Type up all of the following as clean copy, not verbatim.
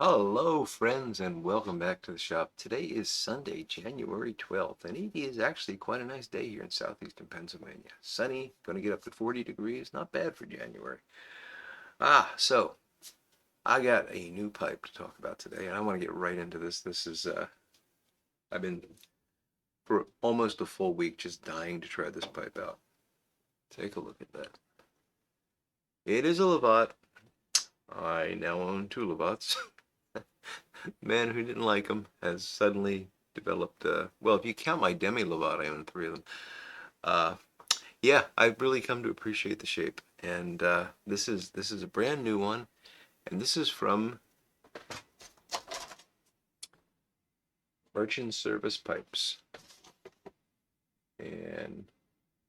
Hello, friends, and welcome back to the shop. Today is Sunday, January 12th, and it is actually quite a nice day here in southeastern Pennsylvania. Sunny, going to get up to 40 degrees, not bad for January. So I got a new pipe to talk about today, and I want to get right into this. I've been for almost a full week just dying to try this pipe out. Take a look at that. It is a Lavat. I now own two Lavats. Man who didn't like them has suddenly developed, well, if you count my Demi Lovato, I own three of them. Uh, yeah, I've really come to appreciate the shape. And this is a brand new one, and this is from Merchant Service Pipes. And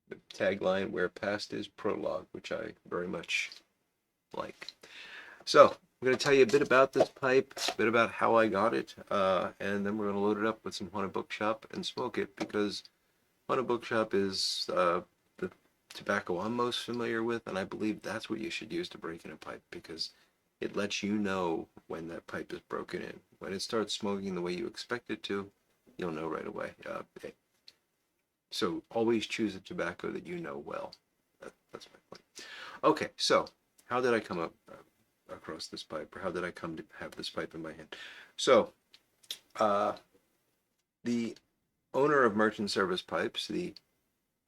the tagline, where past is prologue, which I very much like. So I'm going to tell you a bit about this pipe, a bit about how I got it, and then we're going to load it up with some Haunted Bookshop and smoke it because Haunted Bookshop is the tobacco I'm most familiar with, and I believe that's what you should use to break in a pipe because it lets you know when that pipe is broken in. When it starts smoking the way you expect it to, you'll know right away. So always choose a tobacco that you know well. That's my point. Okay, so how did I come up across this pipe, or how did I come to have this pipe in my hand? So uh, the owner of Merchant Service Pipes, the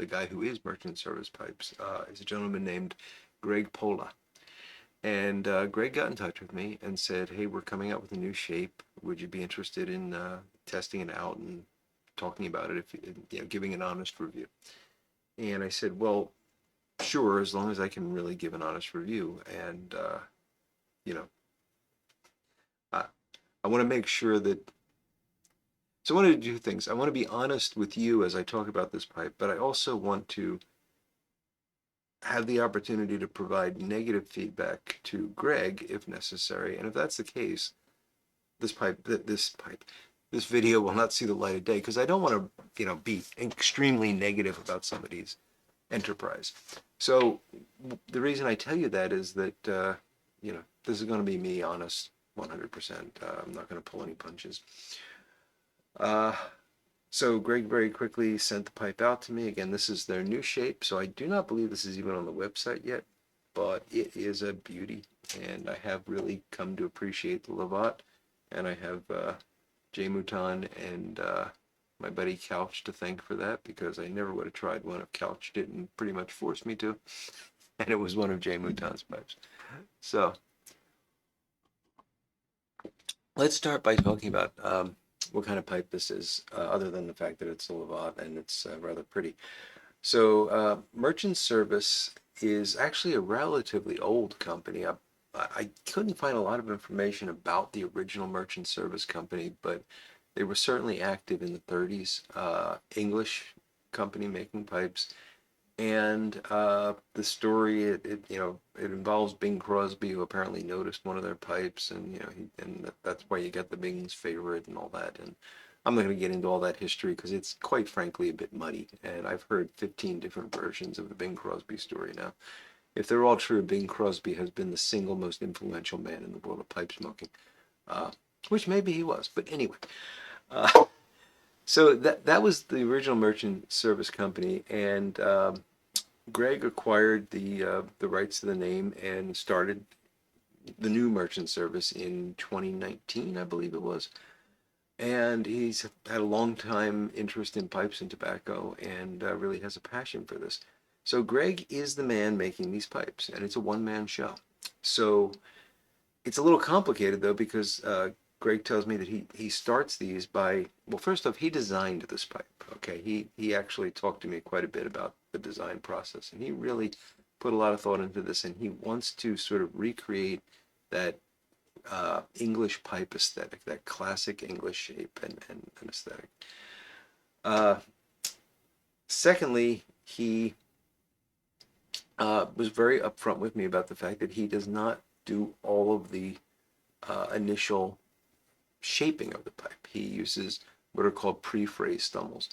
guy who is Merchant Service Pipes, is a gentleman named Greg Pola. And Greg got in touch with me and said, "Hey, we're coming out with a new shape. Would you be interested in testing it out and talking about it, if giving an honest review?" And I said, "Well, sure, as long as I can really give an honest review." And you know, I, I want to make sure that. So I want to do two things. I want to be honest with you as I talk about this pipe, but I also want to have the opportunity to provide negative feedback to Greg if necessary. And if that's the case, this video will not see the light of day because I don't want to, be extremely negative about somebody's enterprise. So the reason I tell you that is that, this is going to be me honest 100%. I'm not going to pull any punches. Uh, so Greg very quickly sent the pipe out to me. Again, this is their new shape, so I do not believe this is even on the website yet, but it is a beauty, and I have really come to appreciate the Lavat, and I have Jay Mouton and my buddy Couch to thank for that because I never would have tried one if Couch didn't pretty much force me to, and it was one of Jay Mouton's pipes. So let's start by talking about what kind of pipe this is, other than the fact that it's a Lavat and it's rather pretty. So Merchant Service is actually a relatively old company. I couldn't find a lot of information about the original Merchant Service company, but they were certainly active in the 30s. English company making pipes, and the story it involves Bing Crosby, who apparently noticed one of their pipes, and that's why you get the Bing's favorite and all that. And I'm not going to get into all that history because it's quite frankly a bit muddy, and I've heard 15 different versions of the Bing Crosby story now. If they're all true, Bing Crosby has been the single most influential man in the world of pipe smoking, uh, which maybe he was, but anyway. Uh, so that was the original Merchant Service company, and Greg acquired the rights to the name and started the new Merchant Service in 2019, I believe it was. And he's had a long time interest in pipes and tobacco, and really has a passion for this. So Greg is the man making these pipes, and it's a one-man show. So it's a little complicated though because Greg tells me that he starts these by, well, first off, he designed this pipe. Okay, he actually talked to me quite a bit about the design process, and he really put a lot of thought into this, and he wants to sort of recreate that English pipe aesthetic, that classic English shape and aesthetic. Uh, Secondly, he was very upfront with me about the fact that he does not do all of the initial shaping of the pipe. He uses what are called pre-phrase stummels.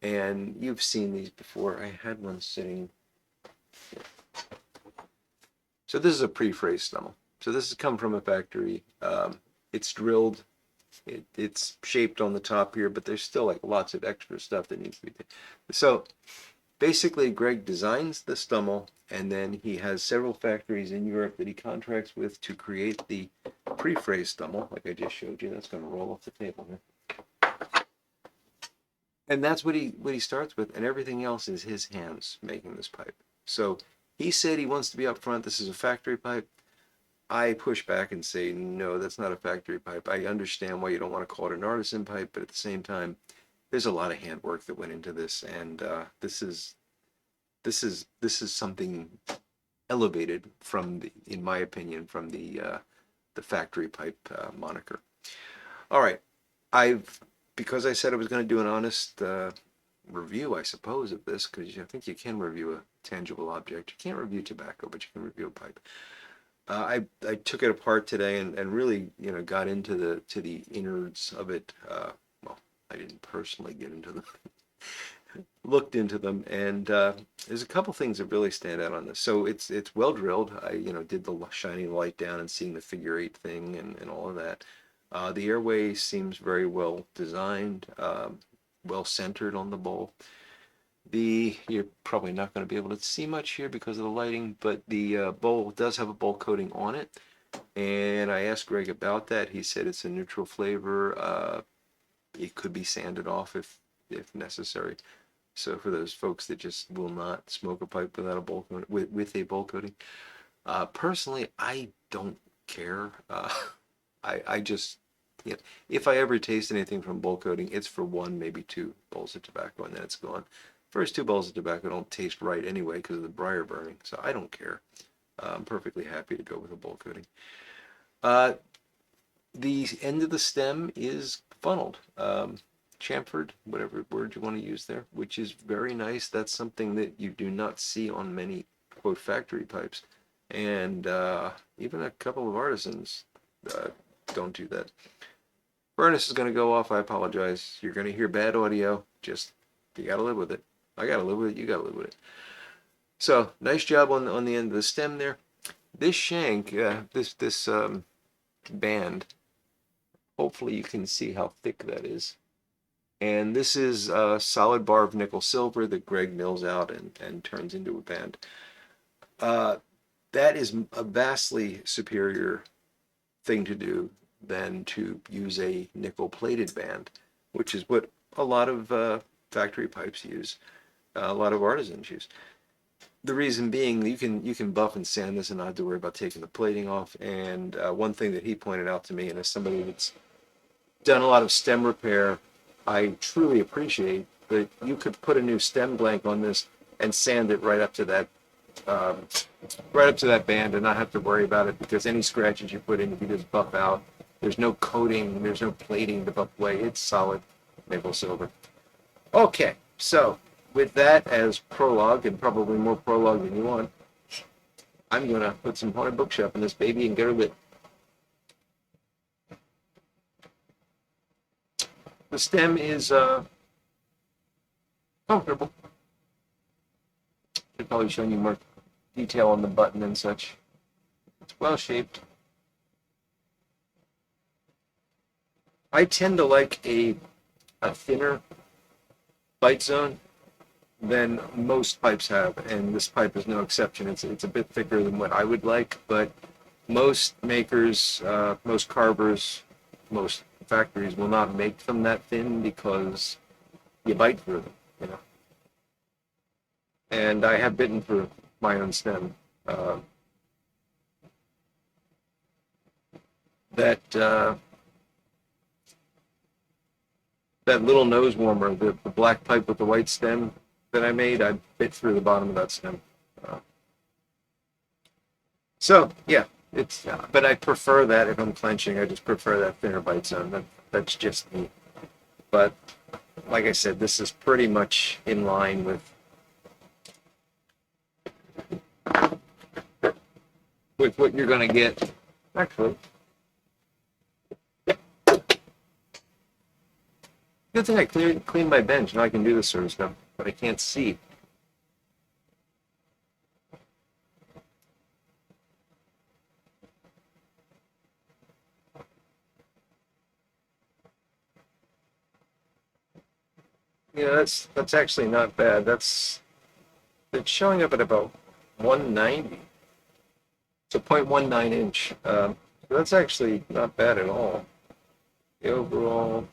And you've seen these before. I had one sitting. So this is a pre-phrase stummel. So this has come from a factory. It's drilled. It's shaped on the top here, but there's still like lots of extra stuff that needs to be done. So basically, Greg designs the Stummel, and then he has several factories in Europe that he contracts with to create the pre-phrase Stummel, like I just showed you. That's going to roll off the table here. And that's what he starts with, and everything else is his hands making this pipe. So he said he wants to be upfront. This is a factory pipe. I push back and say, no, that's not a factory pipe. I understand why you don't want to call it an artisan pipe, but at the same time, there's a lot of handwork that went into this, and this is something elevated from the, in my opinion, from the factory pipe moniker. All right, because I said I was going to do an honest review, I suppose, of this, because I think you can review a tangible object. You can't review tobacco, but you can review a pipe. I took it apart today and really got into the innards of it. Well, I didn't personally get into them, looked into them, and there's a couple things that really stand out on this. So it's well drilled. I did the shining light down and seeing the figure 8 thing and all of that. The airway seems very well designed, well centered on the bowl. You're probably not going to be able to see much here because of the lighting, but the bowl does have a bowl coating on it. And I asked Greg about that. He said it's a neutral flavor. It could be sanded off if necessary. So for those folks that just will not smoke a pipe without a bowl coating, with a bowl coating, personally, I don't care. I just, if I ever taste anything from bowl coating, it's for 1, maybe 2 bowls of tobacco, and then it's gone. First 2 bowls of tobacco don't taste right anyway because of the briar burning, so I don't care. I'm perfectly happy to go with a bowl coating. The end of the stem is funneled, chamfered, whatever word you want to use there, which is very nice. That's something that you do not see on many, quote, factory pipes, and even a couple of artisans don't do that. Furnace is going to go off. I apologize. You're going to hear bad audio. Just, you got to live with it. I got to live with it. You got to live with it. So, nice job on the end of the stem there. This shank, this band, hopefully you can see how thick that is. And this is a solid bar of nickel silver that Greg mills out and turns into a band. That is a vastly superior thing to do than to use a nickel plated band, which is what a lot of factory pipes use, a lot of artisans use. The reason being, you can buff and sand this and not have to worry about taking the plating off. And one thing that he pointed out to me, and as somebody that's done a lot of stem repair, I truly appreciate that you could put a new stem blank on this and sand it right up to that band and not have to worry about it, because any scratches you put in, you just buff out. There's no coating, there's no plating to buff away. It's solid maple silver. Okay, so with that as prologue, and probably more prologue than you want, I'm going to put some Haunted Bookshop in this baby and get her lit. The stem is comfortable. Should probably show you more detail on the button and such. It's well shaped. I tend to like a thinner bite zone than most pipes have, and this pipe is no exception. It's a bit thicker than what I would like, but most makers, most carvers, most factories will not make them that thin because you bite through them, And I have bitten through my own stem. That little nose warmer, the black pipe with the white stem that I made, I bit through the bottom of that stem. So yeah, it's but I prefer that if I'm clenching. I just prefer that thinner bite zone. That's just me. But like I said, this is pretty much in line with what you're going to get. Actually, good thing I cleaned my bench. Now I can do this sort of stuff, but I can't see. Yeah, that's actually not bad. It's showing up at about 190. It's a 0.19 inch. So that's actually not bad at all. The overall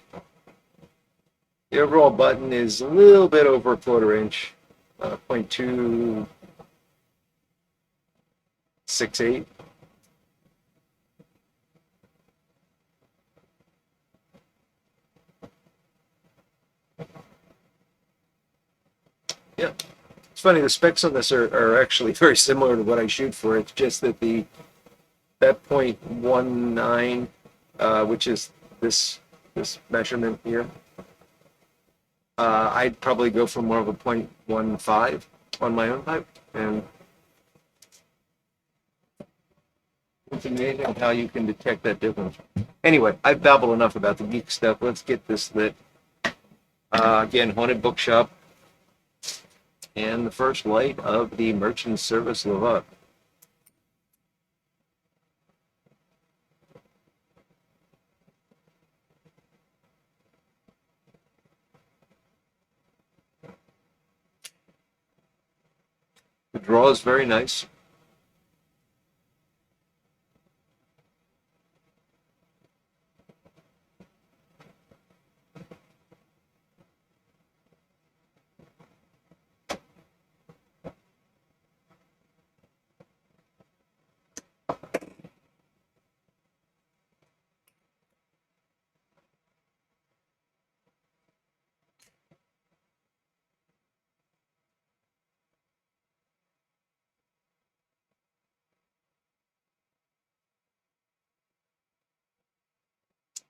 the overall button is a little bit over a quarter inch, 0.268. Yeah. It's funny, the specs on this are actually very similar to what I shoot for. It's just that the that 0.19, which is this this measurement here, I'd probably go for more of a 0.15 on my own pipe. And it's amazing how you can detect that difference. Anyway, I've babbled enough about the geek stuff. Let's get this lit. Again, Haunted Bookshop and the first light of the Merchant Service Lovat. The draw is very nice.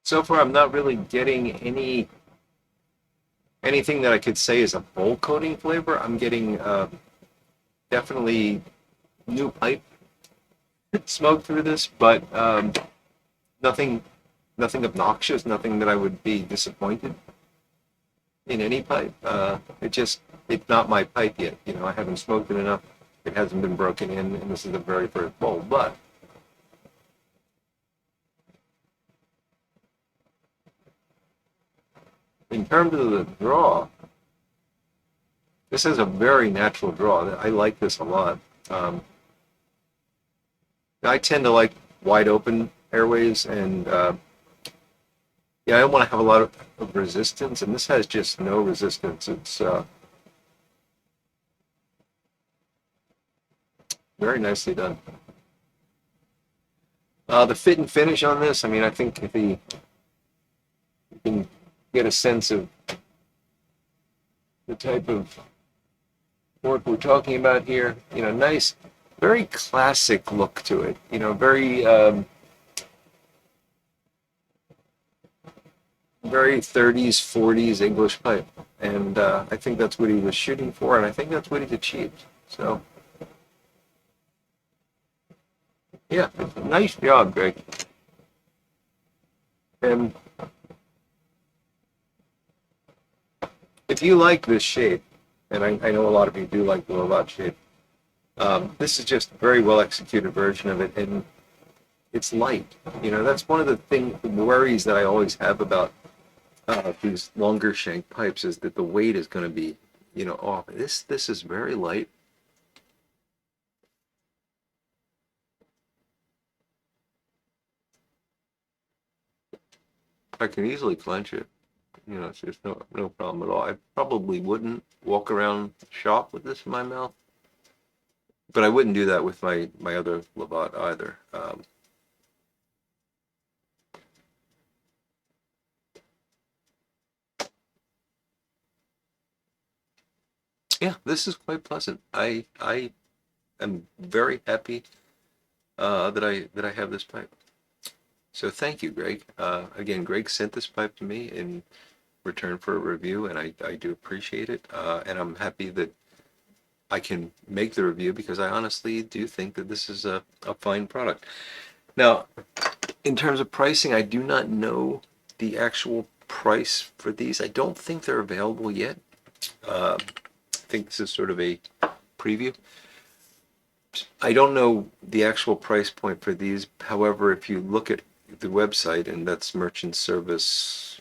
So far, I'm not really getting anything that I could say is a bowl coating flavor. I'm getting definitely new pipe smoke through this, but nothing nothing obnoxious, nothing that I would be disappointed in any pipe. It's not my pipe yet. You know, I haven't smoked it enough. It hasn't been broken in, and this is the very first bowl. But in terms of the draw, this is a very natural draw. I like this a lot. Um, I tend to like wide open airways, and yeah, I don't want to have a lot of resistance, and this has just no resistance. It's very nicely done. The fit and finish on this, I mean, I think if you can get a sense of the type of work we're talking about here, you know, nice, very classic look to it. You know, very 30s, 40s English pipe, and I think that's what he was shooting for, and I think that's what he's achieved. So, yeah, nice job, Greg. And if you like this shape, and I know a lot of you do like the Lovat shape, this is just a very well executed version of it, and it's light. You know, that's one of the worries that I always have about these longer shank pipes is that the weight is going to be, you know, off. This is very light. I can easily clench it. You know, it's just no problem at all. I probably wouldn't walk around shop with this in my mouth, but I wouldn't do that with my other Lavat either. Yeah, this is quite pleasant. I am very happy that I have this pipe. So thank you, Greg. Again, Greg sent this pipe to me in return for a review, and I do appreciate it. And I'm happy that I can make the review because I honestly do think that this is a fine product. Now, in terms of pricing, I do not know the actual price for these. I don't think they're available yet. I think this is sort of a preview. I don't know the actual price point for these. However, if you look at the website, and that's Merchant Service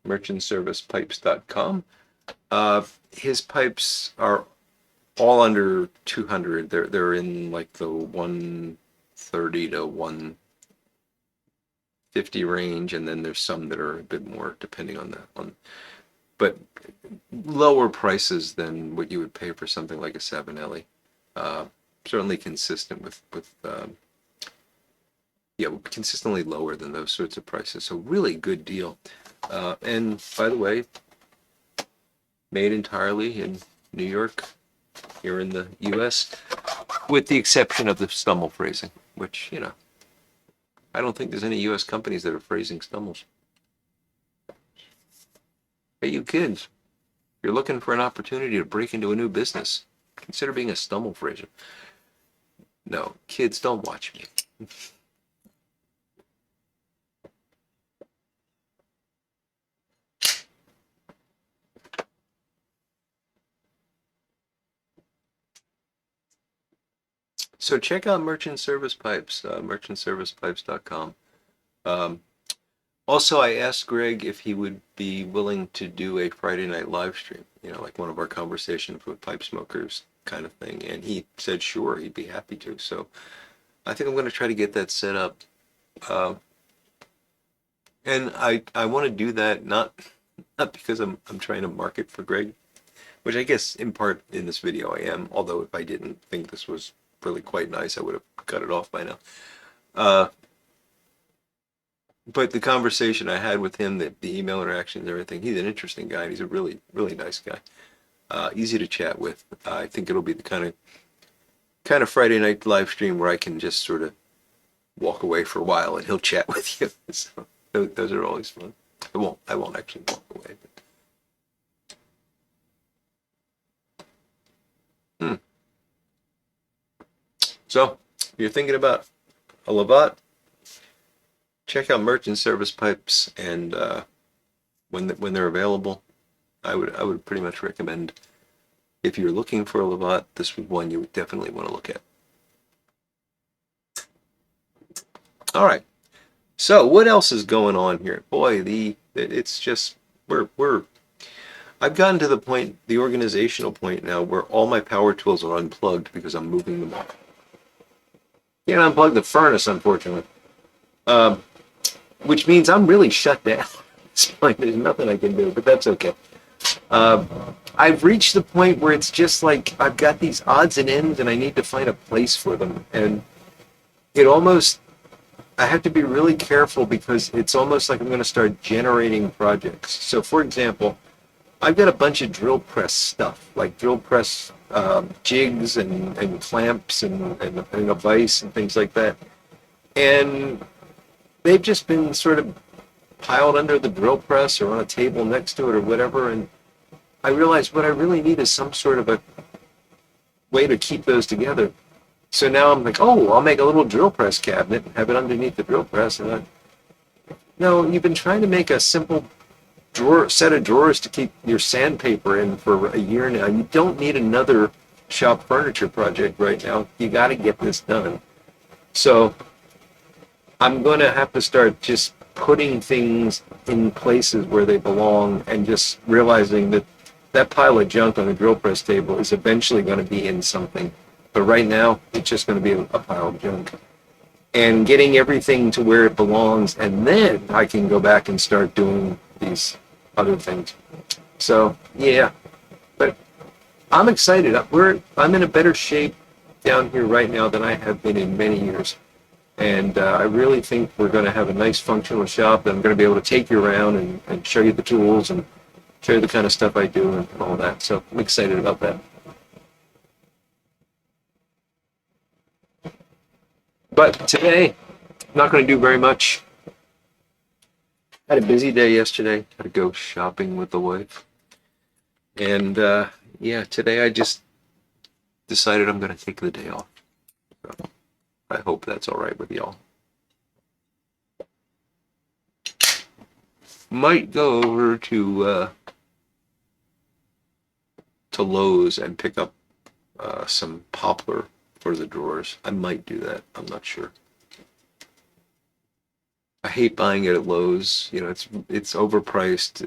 merchantservicepipes.com. His pipes are all under 200. They're in like the 130 to 150 range, and then there's some that are a bit more depending on but lower prices than what you would pay for something like a Savinelli. Uh, Certainly consistent yeah, consistently lower than those sorts of prices. So really good deal. And by the way, made entirely in New York, here in the U.S., with the exception of the Stummel phrasing, which, I don't think there's any U.S. companies that are phrasing Stummels. Hey, you kids, if you're looking for an opportunity to break into a new business, consider being a Stummel phraser. No, kids, don't watch me. So check out Merchant Service Pipes, merchantservicepipes.com. Um, Also, I asked Greg if he would be willing to do a Friday night live stream, like one of our conversations with pipe smokers kind of thing. And he said, sure, he'd be happy to. So I think I'm going to try to get that set up. And I want to do that not because I'm trying to market for Greg, which I guess in part in this video I am. Although if I didn't think this was really quite nice, I would have cut it off by now. But the conversation I had with him, the email interactions, everything, he's an interesting guy. He's a really, really nice guy. Easy to chat with. I think it'll be the kind of Friday night live stream where I can just sort of walk away for a while and he'll chat with you. So those are always fun. I won't actually walk away. But. So if you're thinking about a Lavat, check out Merchant Service Pipes, and when they're available, I would pretty much recommend, if you're looking for a Lavat, this was one you would definitely want to look at. All right. So what else is going on here? Boy, it's just I've gotten to the organizational point now where all my power tools are unplugged because I'm moving them all. Can't unplug the furnace, unfortunately. Which means I'm really shut down. There's nothing I can do, but that's okay. I've reached the point where it's just like I've got these odds and ends and I need to find a place for them. And I have to be really careful because it's almost like I'm going to start generating projects. So for example, I've got a bunch of drill press stuff, like drill press jigs and clamps and a vise and things like that. And they've just been sort of piled under the drill press or on a table next to it or whatever. And I realized what I really need is some sort of a way to keep those together. So now I'm like, I'll make a little drill press cabinet and have it underneath the drill press. And no, you've been trying to make a simple set of drawers to keep your sandpaper in for a year now. You don't need another shop furniture project right now. You got to get this done. So I'm going to have to start just putting things in places where they belong and just realizing that pile of junk on the drill press table is eventually going to be in something. But right now, it's just going to be a pile of junk. And getting everything to where it belongs, and then I can go back and start doing these other things. So, yeah. But I'm excited. I'm in a better shape down here right now than I have been in many years. And I really think we're going to have a nice functional shop that I'm going to be able to take you around and show you the tools and show you the kind of stuff I do and all that. So I'm excited about that. But today, I'm not going to do very much. Had a busy day yesterday. Had to go shopping with the wife. And today I just decided I'm going to take the day off. So I hope that's all right with y'all. Might go over to Lowe's and pick up some poplar for the drawers. I might do that. I'm not sure. I hate buying it at Lowe's. You know, it's overpriced.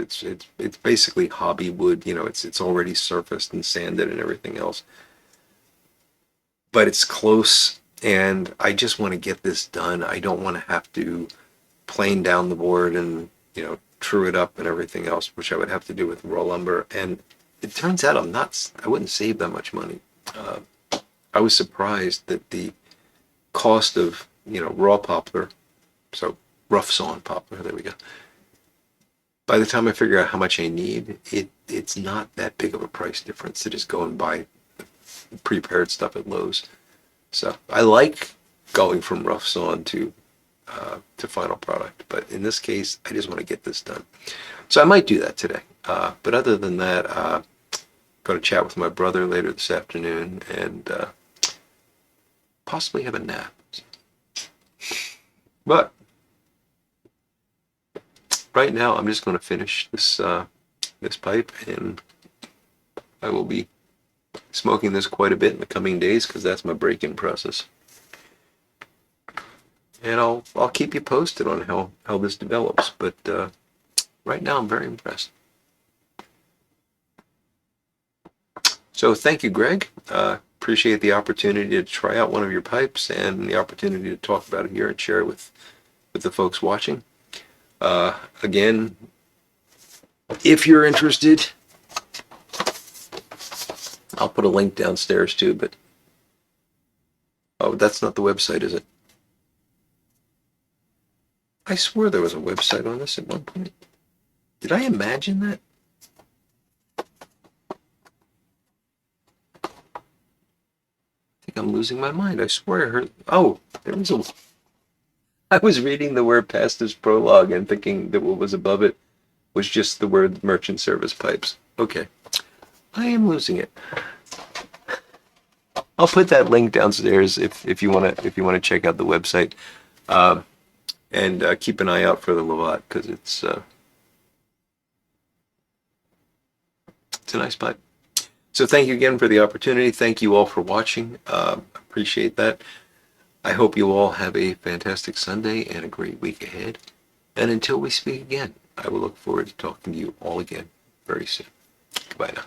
It's basically hobby wood. You know, it's already surfaced and sanded and everything else. But it's close, and I just want to get this done. I don't want to have to plane down the board and true it up and everything else, which I would have to do with raw lumber. And it turns out I wouldn't save that much money. I was surprised that the cost of raw poplar, so rough sawn poplar, there we go. By the time I figure out how much I need, it's not that big of a price difference to just go and buy prepared stuff at Lowe's. So I like going from rough sawn to final product, but in this case, I just want to get this done. So I might do that today. But other than that, I'm going to chat with my brother later this afternoon and possibly have a nap. But right now, I'm just going to finish this pipe, and I will be smoking this quite a bit in the coming days because that's my break-in process. And I'll keep you posted on how this develops. But right now, I'm very impressed. So thank you, Greg. Appreciate the opportunity to try out one of your pipes and the opportunity to talk about it here and share it with the folks watching. Again, if you're interested, I'll put a link downstairs too, but that's not the website, is it? I swear there was a website on this at one point. Did I imagine that? I think I'm losing my mind. I swear I heard. Oh, there was a. I was reading the word Pastor's Prologue and thinking that what was above it was just the word merchant service pipes. Okay. I am losing it. I'll put that link downstairs if you wanna check out the website, and keep an eye out for the Lovat because it's a nice pipe. So thank you again for the opportunity. Thank you all for watching. Appreciate that. I hope you all have a fantastic Sunday and a great week ahead. And until we speak again, I will look forward to talking to you all again very soon. Goodbye now.